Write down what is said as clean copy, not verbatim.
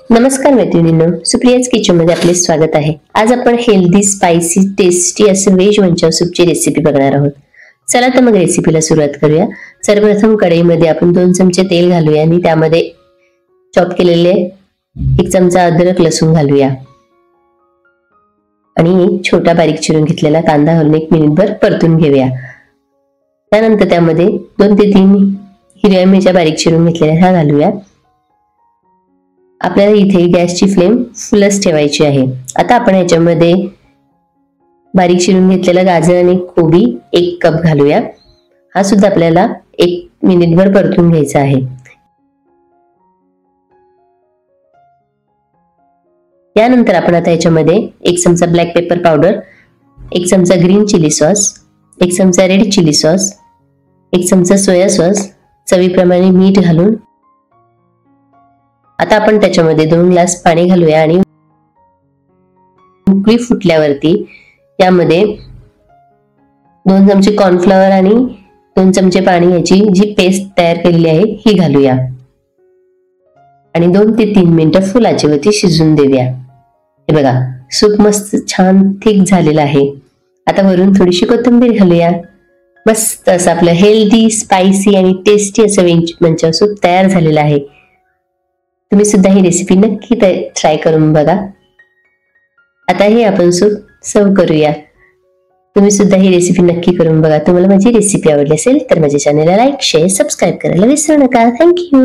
नमस्कार मैत्रिणींनो, सुप्रियाज किचन मध्ये आपले स्वागत आहे। आज आपण हेल्दी स्पाइसी टेस्टी असे व्हेज मंचाव सूपची रेसिपी बघणार आहोत। चला तर मग रेसिपीला सुरुवात करूया। सर्वप्रथम कढईमध्ये आपण 2 चमचे तेल घालूया आणि त्यामध्ये चॉप केलेले 1 चमचा अद्रक लसूण घालूया आणि छोटा बारीक चिरून घेतलेला कांदा घालून 1 मिनिटभर परतून घेऊया। त्यानंतर त्यामध्ये 2 ते 3 हिरव्या मिरच्या बारीक चिरून घेतलेल्या ह्या घालूया। आपल्याला इथे गॅसची फ्लेम फुलच ठेवायची आहे। आता आपण याच्यामध्ये बारीक चिरून घेतलेला गाजर आणि कोबी 1 कप घालूया। हा सुद्धा आपल्याला 1 मिनिटभर परतून घ्यायचा आहे। यानंतर आपण आता याच्यामध्ये 1 चमचा ब्लॅक पेपर पावडर, 1 चमचा ग्रीन चिली सॉस, 1 चमचा रेड चिली सॉस, 1 चमचा सोया सॉस, चवीप्रमाणे मीठ घालून आता आपण त्याच्यामध्ये 2 ग्लास पाणी घालूया आणि उकळी फुटल्यावरती यामध्ये 2 चमचे कॉर्नफ्लॉवर आणि 2 चमचे पाणी याची जी पेस्ट तयार केलेली आहे ही घालूया आणि 2 ते 3 मिनिटं फुल आचेवरती शिजून देऊया। हे बघा, सूप मस्त छान थिक झालेला आहे। आता वरून थोडीशी कोथिंबीर घालूया। मस्त असं आपलं हेल्दी स्पाइसी आणि टेस्टी असं व्हेज मंचाव सूप तयार झालेलं आहे। तुम्ही सुद्धा ही रेसिपी नक्की ट्राय करून बघा। आता हे आपण सूप सर्व करूया। तुम्ही सुद्धा ही रेसिपी नक्की करून बघा। तुम्हाला माझी रेसिपी आवडली असेल तर माझ्या चॅनलला लाईक, शेअर, सबस्क्राइब करायला विसरू नका। Thank you.